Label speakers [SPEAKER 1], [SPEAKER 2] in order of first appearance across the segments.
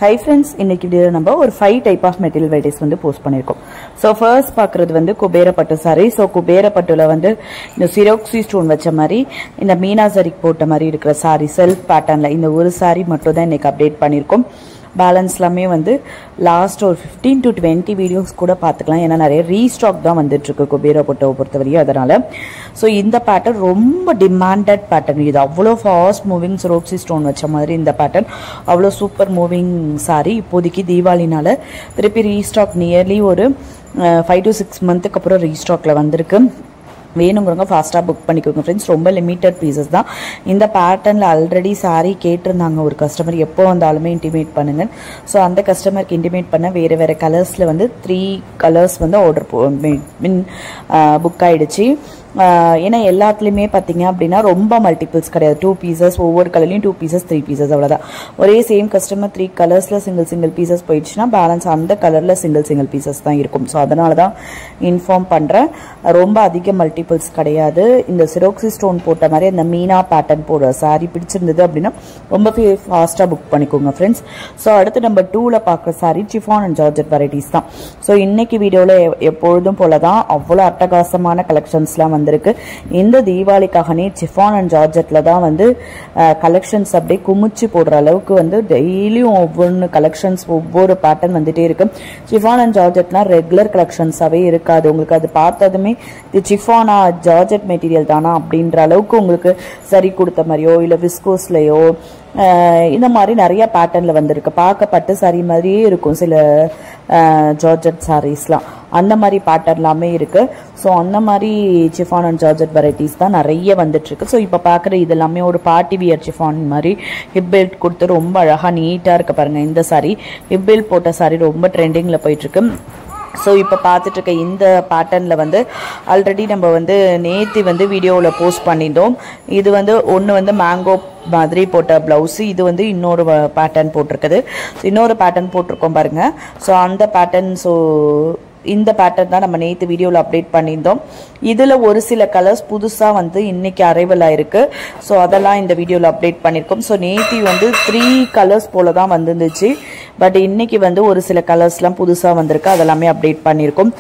[SPEAKER 1] Hi friends, இன்னைக்கு வீடியோல நம்ம ஒரு 5 டைப் ஆஃப் மெட்டீரியல் வெரைட்டிஸ் வந்து போஸ்ட் பண்ணிருக்கோம். சோ ஃபர்ஸ்ட் பார்க்கிறது வந்து குபேர பட்டு saree. சோ குபேர பட்டுல வந்து இந்த சிரோக்சி ஸ்டோன் வச்ச மாதிரி இந்த மீனா சரி போட்ட மாதிரி இருக்கிற saree செல்ஃப் பேட்டர்ன்ல இந்த ஒரு saree மட்டும் தான் இன்னைக்கு அப்டேட் பண்ணிருக்கோம். பேலன்ஸ் எல்லாமே வந்து லாஸ்ட் ஒரு 15 to 20 வீடியோஸ் கூட பார்த்துக்கலாம். ஏன்னா நிறைய ரீஸ்டாக் தான் வந்துட்டு இருக்கு குபேர பட்டுவை பொறுத்தவரையும். அதனால ஸோ இந்த பேட்டர்ன் ரொம்ப டிமாண்டட் பேட்டர்ன். இது அவ்வளோ ஃபாஸ்ட் மூவிங் சிரோக்சி ஸ்டோன் வச்ச மாதிரி இந்த பேட்டர்ன் அவ்வளோ சூப்பர் மூவிங் சாரி. இப்போதைக்கு தீபாவளினால திருப்பி ரீஸ்டாக் நியர்லி ஒரு 5 to 6 மந்த்துக்கு அப்புறம் ரீஸ்டாக்ல வந்திருக்கு. வேணுங்கிறவங்க ஃபாஸ்ட்டாக புக் பண்ணிக்கோங்க ஃப்ரெண்ட்ஸ். ரொம்ப லிமிட்டட் பீசஸ் தான். இந்த பேட்டர்னில் ஆல்ரெடி சாரீ கேட்டிருந்தாங்க ஒரு கஸ்டமர், எப்போ வந்தாலுமே இன்டிமேட் பண்ணுங்க. ஸோ அந்த கஸ்டமருக்கு இன்டிமேட் பண்ண வேறு வேறு கலர்ஸில் வந்து 3 கலர்ஸ் வந்து ஆர்டர் புக் ஆகிடுச்சு. ஏன்னா எல்லாத்துலேயுமே பார்த்தீங்க அப்படின்னா ரொம்ப மல்டிபிள்ஸ் கிடையாது. 2 பீசஸ், ஒவ்வொரு கலர்லையும் 2 பீசஸ் 3 பீசஸ் அவ்வளோதான். ஒரே சேம் கஸ்டமர் 3 கலர்ஸில் சிங்கிள் பீசஸ் போயிடுச்சுன்னா பேலன்ஸ் அந்த கலரில் சிங்கிள் பீசஸ் தான் இருக்கும். ஸோ அதனால தான் இன்ஃபார்ம் பண்ணுறேன். ரொம்ப அதிக மல்டிபிள்ஸ் கிடையாது. இந்த சிரோக்சி ஸ்டோன் போட்ட மாதிரி அந்த மீனா பேட்டர்ன் போடுற சாரீ பிடிச்சிருந்தது அப்படின்னா ரொம்ப ஃபாஸ்ட்டாக புக் பண்ணிக்கோங்க ஃப்ரெண்ட்ஸ். ஸோ அடுத்து நம்ம 2ல் பார்க்குற sari chiffon and georgette varieties தான். ஸோ இன்னைக்கு வீடியோவில் எப்பொழுதும் போல தான் அவ்வளோ அட்டகாசமான கலெக்ஷன்ஸ்லாம் வந்திருக்கு. இந்த தீபாவளிக்காகனே சிஃபான் அண்ட் ஜார்ஜெட்ல தான் வந்து கலெக்ஷன்ஸ் அப்படியே குமிச்சு போடுற அளவுக்கு வந்து டெய்லியும் ஒவ்வொன்று கலெக்ஷன்ஸ் ஒவ்வொரு பேட்டர்ன் வந்துட்டே இருக்கு. சிஃபான் அண்ட் ஜார்ஜெட்லாம் ரெகுலர் கலெக்ஷன்ஸாவே இருக்காது. உங்களுக்கு அது பார்த்ததுமே இது சிஃபானா ஜார்ஜெட் மெட்டீரியல் தானா அப்படின்ற அளவுக்கு உங்களுக்கு சரி கொடுத்த மாதிரியோ இல்லை விஸ்கோஸ்லயோ இந்த மாதிரி நிறைய பேட்டர்ன்ல வந்திருக்கு. பார்க்கப்பட்டு சாரி மாதிரியே இருக்கும் சில ஜார்ஜெட் சாரீஸ்லாம். அந்த மாதிரி பேட்டர்ன் எல்லாமே இருக்கு. ஸோ அந்த மாதிரி சிஃபான் அண்ட் ஜார்ஜெட் வெரைட்டிஸ் தான் நிறைய வந்துட்டு இருக்கு. ஸோ இப்போ பார்க்குற இது எல்லாமே ஒரு பார்ட்டி வியர் சிஃபான் மாதிரி ஹிப் பெல்ட் கொடுத்து ரொம்ப அழகா நீட்டா இருக்கு பாருங்க. இந்த சாரி ஹிப் பெல்ட் போட்ட சாரி ரொம்ப ட்ரெண்டிங்ல போயிட்டு இருக்கு. ஸோ இப்போ பார்த்துட்டு இருக்க இந்த பேட்டர்னில் வந்து ஆல்ரெடி நம்ம வந்து நேற்று வந்து வீடியோவில் போஸ்ட் பண்ணிட்டோம். இது வந்து ஒன்று வந்து மேங்கோ மாதிரி போட்ட ப்ளவுஸு, இது வந்து இன்னொரு பேட்டர்ன் போட்டிருக்குது. இன்னொரு பேட்டர்ன் போட்டிருக்கோம் பாருங்க. ஸோ அந்த பேட்டர்ன், ஸோ இந்த பேட்டர்ன் தான் நம்ம நேற்று வீடியோவில் அப்டேட் பண்ணியிருந்தோம். இதில் ஒரு சில கலர்ஸ் புதுசாக வந்து இன்னைக்கு அரைவல் ஆயிருக்கு. ஸோ அதெல்லாம் இந்த வீடியோவில் அப்டேட் பண்ணியிருக்கோம். ஸோ நேற்று வந்து 3 கலர்ஸ் போல தான் வந்துருந்துச்சு. பட் இன்னைக்கு வந்து ஒரு சில கலர்ஸ்லாம் புதுசாக வந்திருக்கு. அதெல்லாமே அப்டேட் பண்ணியிருக்கோம்.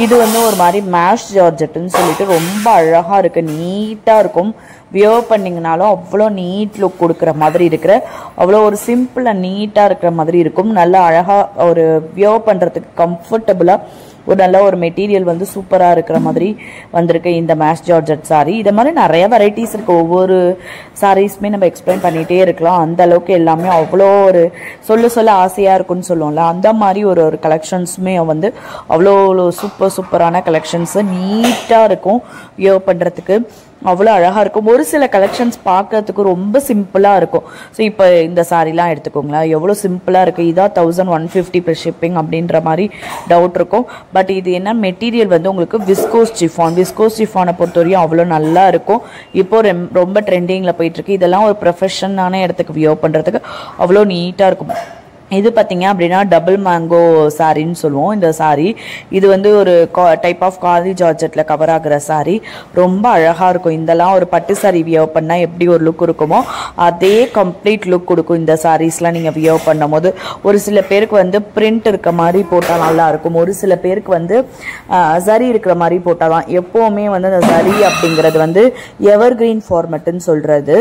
[SPEAKER 1] இது வந்து ஒரு மாதிரி மேஷ் ஜார்ஜெட்டுன்னு சொல்லிட்டு ரொம்ப அழகாக இருக்கு, நீட்டாக இருக்கும். வியர் பண்ணிங்கனாலும் அவ்வளோ நீட் லுக் கொடுக்குற மாதிரி இருக்கிற, அவ்வளோ ஒரு சிம்பிள் அண்ட் நீட்டாக இருக்கிற மாதிரி இருக்கும். நல்லா அழகாக ஒரு வியர் பண்ணுறதுக்கு கம்ஃபர்டபுளாக ஒரு நல்ல ஒரு மெட்டீரியல் வந்து சூப்பராக இருக்கிற மாதிரி வந்திருக்கு இந்த மேஷ் ஜார்ஜெட் சாரீ. இது மாதிரி நிறைய வெரைட்டிஸ் இருக்கு. ஒவ்வொரு சாரீஸுமே நம்ம எக்ஸ்பிளைன் பண்ணிகிட்டே இருக்கலாம். அந்த அளவுக்கு எல்லாமே அவ்வளோ ஒரு சொல்ல ஆசையாக இருக்குன்னு சொல்லுவோம்ல, அந்த மாதிரி ஒரு கலெக்ஷன்ஸுமே வந்து அவ்வளோ சூப்பரான கலெக்ஷன்ஸு நீட்டாக இருக்கும். வியர் பண்ணுறதுக்கு அவ்வளோ அழகாக இருக்கும். ஒரு சில கலெக்ஷன்ஸ் பார்க்கறதுக்கு ரொம்ப சிம்பிளாக இருக்கும். ஸோ இப்போ இந்த சாரீலாம் எடுத்துக்கோங்களேன், எவ்வளோ சிம்பிளாக இருக்குது. இதான் 1150 ப்ளஸ் ஷிப்பிங் அப்படின்ற மாதிரி டவுட் இருக்கும். பட் இது என்ன மெட்டீரியல் வந்து உங்களுக்கு விஸ்கோஸ் சிஃபானை பொறுத்தவரையும் அவ்வளோ நல்லா இருக்கும். இப்போ ரொம்ப ட்ரெண்டிங்கில் போயிட்டுருக்கு. இதெல்லாம் ஒரு ப்ரொஃபஷனான இடத்துக்கு வியர் பண்ணுறதுக்கு அவ்வளோ நீட்டாக இருக்கும். இது பார்த்தீங்க அப்படின்னா டபுள் மேங்கோ சாரின்னு சொல்லுவோம் இந்த சாரீ. இது வந்து ஒரு டைப் ஆஃப் காதி ஜார்ஜெட்டில் கவர் ஆகிற சாரீ. ரொம்ப அழகாக இருக்கும். இதெல்லாம் ஒரு பட்டு சாரீ வியர் பண்ணால் எப்படி ஒரு லுக் இருக்குமோ அதே கம்ப்ளீட் லுக் கொடுக்கும் இந்த சாரீஸ்லாம் நீங்கள் வியர் பண்ணும் போது. ஒரு சில பேருக்கு வந்து பிரிண்ட் இருக்க மாதிரி போட்டால் நல்லா இருக்கும். ஒரு சில பேருக்கு வந்து சரி இருக்கிற மாதிரி போட்டால் தான். எப்போவுமே வந்து அந்த சரி அப்படிங்கிறது வந்து எவர் கிரீன் ஃபார்மெட்டுன்னு சொல்கிறது.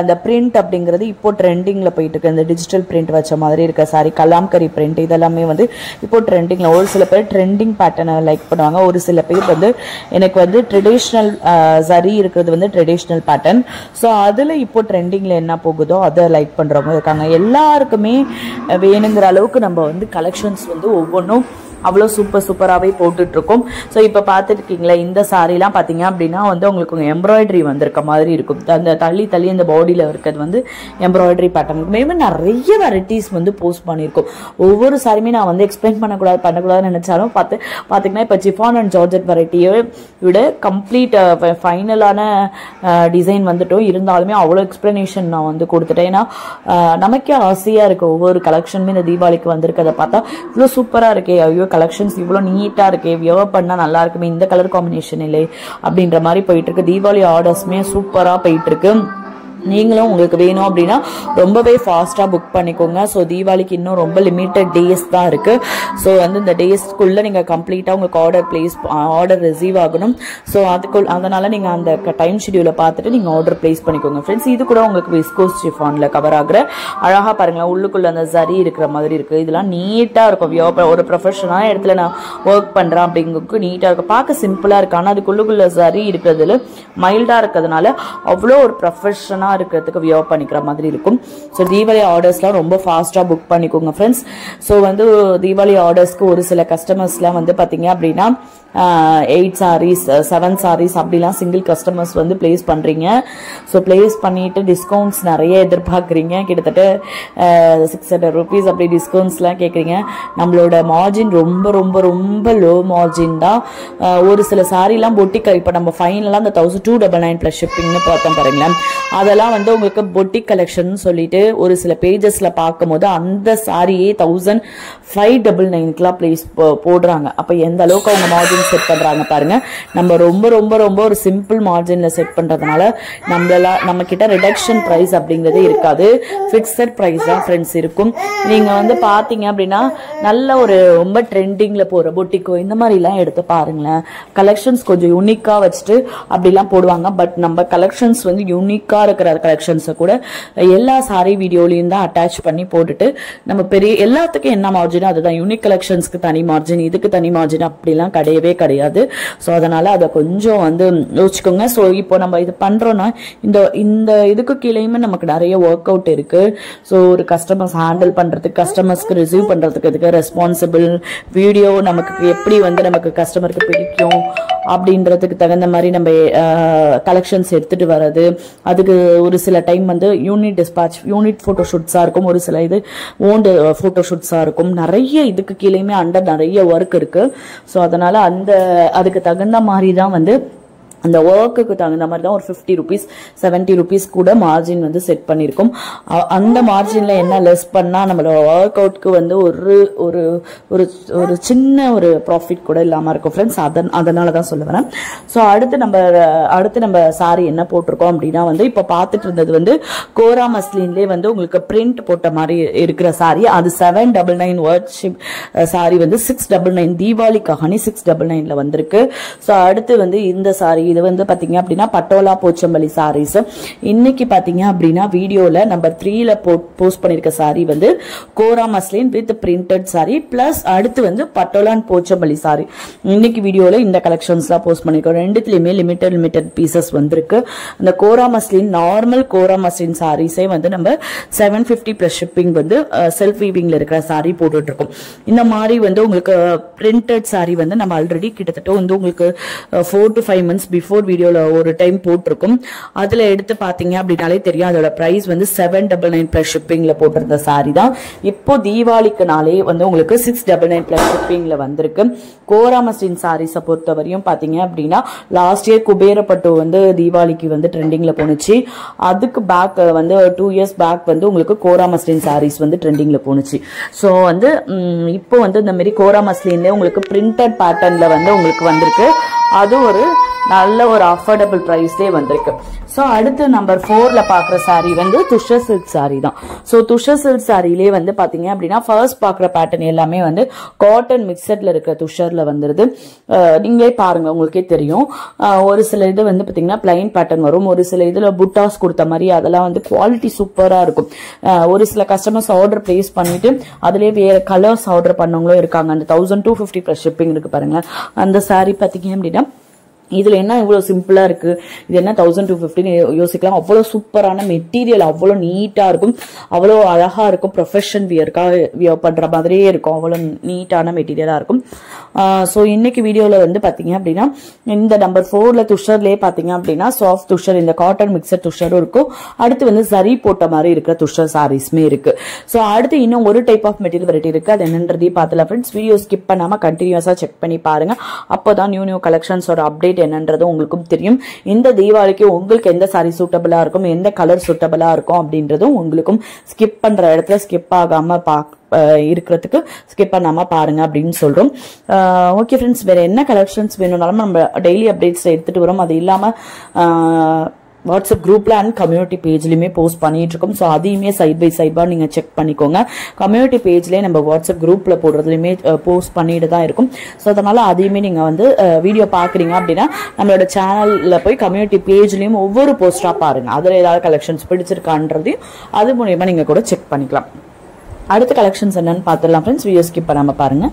[SPEAKER 1] இந்த பிரிண்ட் அப்படிங்கிறது இப்போ ட்ரெண்டிங்கில் போயிட்டு இருக்கு. இந்த டிஜிட்டல் பிரிண்ட் வச்ச மாதிரி சாரி, கலாம்கரி பிரிண்ட், இதெல்லாமே வந்து இப்போ ட்ரெண்டிங்ல. ஒரு சில பேர் ட்ரெண்டிங் பேட்டர்னை லைக் பண்ணுவாங்க. ஒரு சில பேர் வந்து எனக்கு வந்து ட்ரெடிஷ்னல் சரி இருக்கிறது வந்து ட்ரெடிஷ்னல் பேட்டர்ன். ஸோ அதில் இப்போ ட்ரெண்டிங்ல என்ன போகுதோ அதை லைக் பண்றவங்க இருக்காங்க. எல்லாருக்குமே வேணுங்கிற அளவுக்கு நம்ம வந்து கலெக்ஷன்ஸ் வந்து ஒவ்வொன்றும் அவ்வளோ சூப்பராகவே போட்டுட்டு இருக்கோம். ஸோ இப்போ பார்த்துருக்கீங்களா இந்த சாரீலாம் பார்த்தீங்க அப்படின்னா வந்து உங்களுக்கு எம்ப்ராய்டரி வந்திருக்க மாதிரி இருக்கும். அந்த தள்ளி அந்த பாடியில் இருக்கிறது வந்து எம்ப்ராய்டரி பேட்டர்ன். மேலும் நிறைய வெரைட்டிஸ் வந்து போஸ்ட் பண்ணியிருக்கோம். ஒவ்வொரு சாரியுமே நான் வந்து எக்ஸ்பிளைன் பண்ணக்கூடாதுன்னு நினைச்சாலும் பார்த்தீங்கன்னா இப்போ சிஃபான் அண்ட் ஜார்ஜெட் வெரைட்டியை விட கம்ப்ளீட் ஃபைனலான டிசைன் வந்துட்டோம். இருந்தாலுமே அவ்வளோ எக்ஸ்பிளனேஷன் நான் வந்து கொடுத்துட்டேன். ஏன்னா நமக்கே ஆசையாக இருக்குது ஒவ்வொரு கலெக்ஷனுமே இந்த தீபாவளிக்கு வந்திருக்கிறத பார்த்தா இவ்வளோ சூப்பராக இருக்கே, ஐயோ கலெக்ஷன்ஸ் இவ்வளோ நீட்டாக இருக்கே, வியர் பண்ணால் நல்லா இருக்குமே, இந்த கலர் காம்பினேஷன் இல்லை அப்படின்ற மாதிரி போயிட்டு இருக்கு. தீபாவளி ஆர்டர்ஸுமே சூப்பராக போயிட்டு இருக்கு. நீங்களும் உங்களுக்கு வேணும் அப்படின்னா ரொம்பவே ஃபாஸ்ட்டாக புக் பண்ணிக்கோங்க. ஸோ தீபாவளிக்கு இன்னும் ரொம்ப லிமிட்டட் டேஸ் தான் இருக்குது. ஸோ வந்து இந்த டேஸ்க்குள்ளே நீங்கள் கம்ப்ளீட்டாக உங்களுக்கு ஆர்டர் ரிசீவ் ஆகணும். ஸோ அதனால் நீங்கள் அந்த டைம் ஷெடியூலை பார்த்துட்டு நீங்கள் ஆர்டர் பிளேஸ் பண்ணிக்கோங்க ஃப்ரெண்ட்ஸ். இது கூட உங்களுக்கு விஸ்கோஸ் ஷிஃபானில் கவர் ஆகிற அழகாக பாருங்களேன், உள்ளுக்குள்ளே அந்த சரி இருக்கிற மாதிரி இருக்குது. இதெல்லாம் நீட்டாக இருக்கும். ஒரு ப்ரொஃபஷனலான இடத்துல நான் ஒர்க் பண்ணுறேன் அப்படிங்கிறதுக்கு நீட்டாக இருக்கும். பார்க்க சிம்பிளாக இருக்கு, ஆனால் அதுக்குள்ளுக்குள்ள சரி இருக்கிறதுல மைல்டாக இருக்கிறதுனால அவ்வளோ ஒரு ப்ரொஃபஷனாக இருக்கிறதுக்கு வியர் பண்ணிக்கிற மாதிரி இருக்கும். ஸோ தீபாவளி ஆர்டர்ஸ்லாம் ரொம்ப ஃபாஸ்ட்டாக புக் பண்ணிக்கோங்க ஃப்ரெண்ட்ஸ். ஸோ வந்து தீபாவளி ஆர்டர்ஸ்க்கு ஒரு சில கஸ்டமர்ஸ்லாம் வந்து பார்த்தீங்க அப்படின்னா 8 sarees 7 sarees அப்படிலாம் சிங்கிள் கஸ்டமர்ஸ் வந்து பிளேஸ் பண்ணுறீங்க. ஸோ பிளேஸ் பண்ணிட்டு டிஸ்கவுண்ட்ஸ் நிறைய எதிர்பார்க்குறீங்க. கிட்டத்தட்ட 600 rupees அப்படி டிஸ்கவுண்ட்ஸ்லாம் கேட்குறீங்க. நம்மளோட மார்ஜின் ரொம்ப ரொம்ப ரொம்ப லோ மார்ஜின் தான். ஒரு சில சாரீலாம் பொட்டிக் இப்போ நம்ம ஃபைனலாக அந்த 1299 ப்ளஸ் ஷிப்பிங்னு பார்த்தோம் பாருங்களேன். அதெல்லாம் வந்து உங்களுக்கு பொட்டிக் கலெக்ஷன் சொல்லிட்டு ஒரு சில பேஜஸ்ல பார்க்கும் போது அந்த சாரியே 1599க்குலாம் பிளேஸ் போடுறாங்க. அப்போ எந்த அளவுக்கு அவங்க மார்ஜின் செட் பண்றாங்க பாருங்க. நம்ம ரொம்ப ரொம்ப ரொம்ப ஒரு சிம்பிள் மார்ஜின்ல செட் பண்றதுனால நம்ம கிட்ட ரிடக்ஷன் பிரைஸ் அப்படிங்கிறது இருக்காது. பிக்சட் பிரைஸ் தான் ஃப்ரெண்ட்ஸ் இருக்கும். நீங்க வந்து பாத்தீங்க அப்படின்னா நல்ல ஒரு ரொம்ப ட்ரெண்டிங்ல போற பொட்டிக்கோ இந்த மாதிரி எல்லாம் எடுத்து பாருங்களேன். கலெக்ஷன்ஸ் கொஞ்சம் யூனிக்கா வச்சுட்டு அப்படிலாம் போடுவாங்க. பட் நம்ம கலெக்ஷன்ஸ் வந்து யூனிக்கா இருக்கிற கலெக்ஷன்ஸை கூட எல்லா சாரி வீடியோலையும் தான் அட்டாச் பண்ணி போட்டுட்டு நம்ம பெரிய எல்லாத்துக்கும் என்ன மார்ஜினோ அதுதான். யூனிக் கலெக்ஷன்ஸ்க்கு தனி மார்ஜின், இதுக்கு தனி மார்ஜின் அப்படிலாம் கிடையவே கிடையாது. ஸோ அதனால அதை கொஞ்சம் வந்து யோசிச்சுக்கோங்க. ஸோ இப்போ நம்ம இது பண்றோம்னா இந்த இதுக்கு கீழேயுமே நமக்கு நிறைய ஒர்க் அவுட் இருக்கு. ஸோ ஒரு கஸ்டமர்ஸ் ஹேண்டில் பண்றதுக்கு, கஸ்டமர்ஸ்க்கு ரிசீவ் பண்றதுக்கு, இதுக்கு ரெஸ்பான்சிபிள் வீடியோ நமக்கு எப்படி வந்து நமக்கு கஸ்டமருக்கு பிடிக்கும் அப்படின்றதுக்கு தகுந்த மாதிரி நம்ம கலெக்ஷன்ஸ் எடுத்துட்டு வர்றது. அதுக்கு ஒரு சில டைம் வந்து யூனிட் டிஸ்பாச் யூனிட் போட்டோஷூட்ஸா இருக்கும், ஒரு சில இது ஓன்டு போட்டோஷூட்ஸா இருக்கும். நிறைய இதுக்கு கீழேயுமே அண்டர் நிறைய ஒர்க் இருக்கு. ஸோ அதனால அதுக்கு தகுந்த மாதிரி தான் வந்து அந்த ஒர்க்குக்கு தகுந்த மாதிரி தான் ஒரு 50 rupees 70 rupees கூட மார்ஜின் வந்து செட் பண்ணியிருக்கோம். அந்த மார்ஜின்ல என்ன லெஸ் பண்ணா நம்மளோட ஒர்க் அவுட்க்கு வந்து ஒரு சின்ன ஒரு ப்ராஃபிட் கூட இல்லாம இருக்கும் ஃப்ரெண்ட்ஸ். அதனால தான் சொல்ல வரேன். ஸோ அடுத்து நம்ம சாரி என்ன போட்டிருக்கோம் அப்படின்னா வந்து இப்போ பார்த்துட்டு இருந்தது வந்து கோரா மஸ்லின்லேயே வந்து உங்களுக்கு பிரிண்ட் போட்ட மாதிரி இருக்கிற சாரி. அது 799 வர்ட்ஷிப் சாரி வந்து 699 தீபாவளிக்காக 699ல வந்திருக்கு. ஸோ அடுத்து வந்து இந்த சாரி இது வந்து பாத்தீங்க அப்படின்னா பட்டோலா போச்சம்பள்ளி சாரீஸ். இன்னைக்கு பாத்தீங்க அப்படின்னா வீடியோல நம்பர் 3ல போஸ்ட் பண்ணிருக்க சாரி வந்து kora muslin with printed sari plus அடுத்து வந்து பட்டோலா அண்ட் போச்சம்பள்ளி சாரி. இன்னைக்கு வீடியோல இந்த கலெக்ஷன்ஸ் தான் போஸ்ட் பண்ணிருக்கோம். ரெண்டுத்துலயுமே லிமிடெட் பீசஸ் வந்திருக்கு. அந்த கோரா மஸ்லின் நார்மல் கோரா மஸ்லின் சாரீஸே வந்து நம்ம 750 பிளஸ் ஷிப்பிங் வந்து செல்ஃப் வீவிங்ல இருக்கிற சாரி போட்டுட்டு இருக்கோம். இந்த மாதிரி வந்து உங்களுக்கு பிரிண்டட் சாரி வந்து நம்ம ஆல்ரெடி கிட்டத்தட்ட வந்து உங்களுக்கு 4 to 5 months பிஃபோர் வீடியோல ஒரு டைம் போட்டிருக்கும். அதுல எடுத்து பாத்தீங்க அப்படின்னாலே தெரியும் அதோட பிரைஸ் வந்து 799 பிளஸ் ஷிப்பிங்ல போட்டிருந்த சாரி தான் இப்போ தீபாவளிக்குனாலே வந்து உங்களுக்கு 699 பிளஸ் ஷிப்பிங்ல வந்திருக்கு. கோரா மஸ்லின் சாரீஸை பொறுத்தவரையும் பாத்தீங்க அப்படின்னா லாஸ்ட் இயர் குபேரப்பட்டு வந்து தீபாவளிக்கு வந்து ட்ரெண்டிங்ல போனுச்சு. அதுக்கு பேக் வந்து 2 years பேக் வந்து உங்களுக்கு கோரா மஸ்லின் சாரீஸ் வந்து ட்ரெண்டிங்ல போனுச்சு. ஸோ வந்து இப்போ வந்து இந்த மாதிரி கோரா மஸ்லின்ல உங்களுக்கு பிரிண்டட் பேட்டர்ன்ல வந்து உங்களுக்கு வந்திருக்கு. அது ஒரு நல்ல ஒரு அஃபோர்டபுள் பிரைஸ்லேயே வந்திருக்கு. ஸோ அடுத்து நம்பர் 4ல பாக்குற சாரி வந்து துஷர் சில்க் சாரி தான். ஸோ துஷர் சில்க் சாரிலே வந்து பாத்தீங்க அப்படின்னா ஃபர்ஸ்ட் பாக்குற பேட்டர்ன் எல்லாமே வந்து காட்டன் மிக்சட்ல இருக்கிற துஷர்ல வந்துருது. நீங்களே பாருங்க உங்களுக்கே தெரியும். ஒரு சில இது வந்து பாத்தீங்கன்னா பிளைன் பேட்டர்ன் வரும், ஒரு சில இதுல புட்டாஸ் கொடுத்த மாதிரி அதெல்லாம் வந்து குவாலிட்டி சூப்பரா இருக்கும். ஒரு சில கஸ்டமர்ஸ் ஆர்டர் பிளேஸ் பண்ணிட்டு அதுலயே வேற கலர்ஸ் ஆர்டர் பண்ணவங்களும் இருக்காங்க. அந்த 1250 பிளஸ் ஷிப்பிங் இருக்கு பாருங்களேன். அந்த சாரி பாத்தீங்க அப்படின்னா இதுல என்ன இவ்வளவு சிம்பிளா இருக்கு, இது என்ன 1250 யோசிக்கலாம். அவ்வளவு சூப்பரான மெட்டீரியல், அவ்வளவு நீட்டா இருக்கும், அவ்வளவு அழகா இருக்கும். ப்ரொஃபஷன் வியர் பண்ற மாதிரியே இருக்கும், அவ்வளவு நீட்டான மெட்டீரியலா இருக்கும். ஸோ இன்னைக்கு வீடியோல வந்து பாத்தீங்க அப்படின்னா இந்த நம்பர் 4ல துஷர்லயே பாத்தீங்க அப்படின்னா சாஃப்ட் துஷர், இந்த காட்டன் மிக்சர் துஷரும் இருக்கும். அடுத்து வந்து சரி போட்ட மாதிரி இருக்கிற துஷர் சாரீஸ்மே இருக்கு. ஸோ அடுத்து இன்னும் ஒரு டைப் ஆஃப் மெட்டீரியல் வெரைட்டி இருக்கு. அது என்னன்றதையும் பார்த்துல ஃப்ரெண்ட்ஸ். வீடியோ ஸ்கிப் பண்ணாம கண்டினியூஸா செக் பண்ணி பாருங்க. அப்போதான் நியூ கலெக்ஷன்ஸோட அப்டேட் என்னன்றது உங்களுக்கும் தெரியும். இந்த தீபாவளிக்கு உங்களுக்கு எந்த சாரி சூட்டபிளா இருக்கும், எந்த கலர் சூட்டபிளா இருக்கும் அப்படின்றதும் உங்களுக்கும் ஸ்கிப் பண்ற இடத்துல ஸ்கிப் ஆகாம இருக்கிறதுக்கு ஸ்கிப் பண்ணாம பாருங்க அப்படின்னு சொல்றோம். ஓகே ஃப்ரெண்ட்ஸ், வேற என்ன கலெக்ஷன்ஸ் வேணும்னாலும் நம்ம டெய்லி அப்டேட்ஸ் எடுத்துட்டு வரோம். அது இல்லாம வாட்ஸ்அப் குரூப்ல அண்ட் கம்யூனிட்டி பேஜ்லயுமே போஸ்ட் பண்ணிட்டு இருக்கோம். ஸோ அதையுமே சைட் பை சைடா நீங்க செக் பண்ணிக்கோங்க. கம்யூனிட்டி பேஜ்லயே நம்ம வாட்ஸ்அப் குரூப்ல போடுறதுலயுமே போஸ்ட் பண்ணிட்டு தான் இருக்கும். ஸோ அதனால அதையுமே நீங்க வந்து வீடியோ பாக்குறீங்க அப்படின்னா நம்மளோட சேனல்ல போய் கம்யூனிட்டி பேஜ்லயும் ஒவ்வொரு போஸ்டா பாருங்க. அதுல ஏதாவது கலெக்ஷன்ஸ் பிடிச்சிருக்கான்றதையும் அது மூலியமா நீங்க கூட செக் பண்ணிக்கலாம். அடுத்த கலெக்ஷன்ஸ் என்னன்னு பாத்துடலாம் ஃப்ரெண்ட்ஸ். வீடியோ ஸ்கிப் பண்ணாம பாருங்க.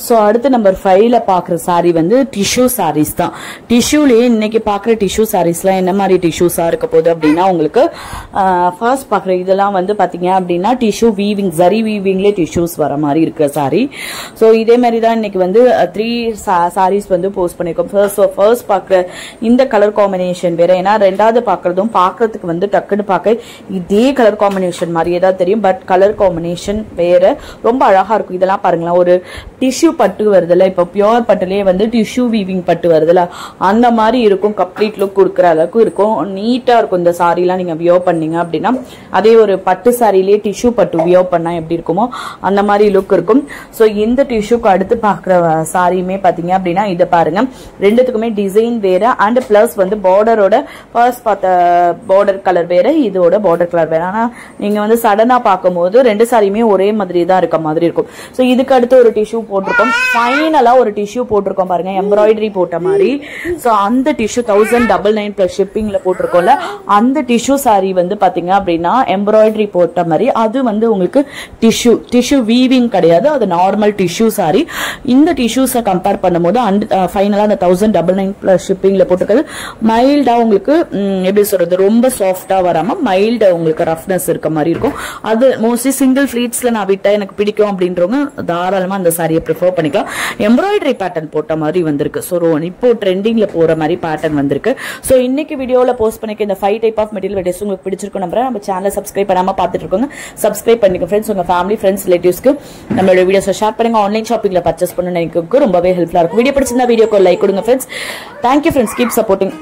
[SPEAKER 1] ஸோ அடுத்து நம்பர் 5ல பாக்குற சாரி வந்து டிஷ்யூ சாரீஸ் தான். டிஷ்யூலயே இன்னைக்கு பாக்குற டிஷ்யூ சாரீஸ்லாம் என்ன மாதிரி டிஷ்யூஸா இருக்க போகுது அப்படின்னா உங்களுக்கு ஃபர்ஸ்ட் பாக்குற இதெல்லாம் வந்து பாத்தீங்க அப்படின்னா டிஷ்யூ வீவிங், ஜரி வீவிங்லேயே டிஷ்யூஸ் வர மாதிரி இருக்க சாரி. ஸோ இதே மாதிரி தான் இன்னைக்கு வந்து 3 சாரீஸ் வந்து போஸ்ட் பண்ணிருக்கோம். ஃபர்ஸ்ட் பாக்குற இந்த கலர் காம்பினேஷன் வேற, ஏன்னா ரெண்டாவது பாக்குறதும் பாக்குறதுக்கு வந்து டக்குன்னு பார்க்க இதே கலர் காம்பினேஷன் மாதிரியே தான் தெரியும். பட் கலர் காம்பினேஷன் வேற, ரொம்ப அழகா இருக்கும். இதெல்லாம் பாருங்களேன், ஒரு டிஷ்யூ பட்டு வருதுல, இப்ப பியோர் பட்டுலயே வந்து டிஷ்யூ வீவிங் பட்டு வருதுல, அந்த மாதிரி இருக்கும். கம்ப்ளீட் லுக் கொடுக்குற அளவுக்கு இருக்கும். நீட்டா இருக்கும். இந்த சாரி எல்லாம் நீங்க வியோ பண்ணீங்க அப்படின்னா, அதே ஒரு பட்டு சாரிலேயே டிஷ்யூ பட்டு வியோ பண்ணா எப்படி இருக்குமோ அந்த மாதிரி லுக் இருக்கும். சோ இந்த டிஷ்யூக்கு அடுத்து பாக்குற சாரியுமே பாத்தீங்க அப்படின்னா இதை பாருங்க, ரெண்டுத்துக்குமே டிசைன் வேற அண்ட் பிளஸ் வந்து பார்டரோட ஃபர்ஸ்ட் பார்த்த பார்டர் கலர் வேற, இதோட பார்டர் கலர் வேற. ஆனா நீங்க வந்து சடனா பார்க்கும் போது ரெண்டு சாரியுமே ஒரே மாதிரி தான் இருக்க மாதிரி இருக்கும். சோ இதுக்கு அடுத்து ஒரு டிஷ்யூ போட்டிருக்கோம். ஃபைனலா ஒரு டிஷ்யூ போட்டிருக்கோம் பாருங்க, எம்ப்ராய்டரி போட்ட மாதிரி. சோ அந்த டிஷ்யூ 1099 பிளஸ் ஷிப்பிங்ல போட்டிருக்கோம்ல, அந்த டிஷ்யூ சாரி வந்து பாத்தீங்க அப்படின்னா எம்ப்ராய்டரி போட்ட மாதிரி. அது வந்து உங்களுக்கு டிஷ்யூ வீவிங் கிடையாது, அது நார்மல் டிஷ்யூ சாரி. இந்த டிஷ்யூஸை கம்பேர் பண்ணும்போது ஃபைனலா அந்த 1099 பிளஸ் ஷிப்பிங்ல போட்டிருக்கிறது மைல்டா உங்களுக்கு எப்படி சொல்றது, ரொம்ப சாஃப்டா வராம மைல்டு உங்களுக்கு ரஃப்னஸ் இருக்க மாதிரி இருக்கும். அது மோஸ்ட்லி சிங்கிள் ஃபிளீட்ஸ்ல நான் விட்டா எனக்கு பிடிக்கும் அப்படின்றவங்க தாராளமா அந்த சாரியை ப்ரிஃபர் பண்ணிக்கலாம். எம்ப்ராய்டரி பேட்டர்ன் போட்ட மாதிரி வந்திருக்கு. ஸோ இப்போ ட்ரெண்டிங்ல போற மாதிரி பேட்டர்ன் வந்திருக்கு. ஸோ இன்னைக்கு வீடியோல போஸ்ட் பண்ணிக்க இந்த 5 டைப் ஆஃப் மெட்டீரியல் வெரைட்டிஸ் உங்களுக்கு பிடிச்சிருக்கும் நம்புறேன். நம்ம சேனலை சப்ஸ்கிரைப் பண்ணாம பார்த்துட்டு இருக்கோங்க, சப்ஸ்கிரைப் பண்ணிக்க ஃப்ரெண்ட்ஸ். உங்க ஃபேமிலி ஃப்ரெண்ட்ஸ் ரிலேட்டிவ்ஸ்க்கு நம்மளோட வீடியோஸை ஷேர் பண்ணுங்க. ஆன்லைன் ஷாப்பிங்ல பர்ச்சேஸ் பண்ண எனக்கு ரொம்பவே ஹெல்ப்ஃபுல்லா இருக்கும். வீடியோ பிடிச்சிருந்தா வீடியோக்கு லைக் கொடுங்க friends. Thank you friends, keep supporting.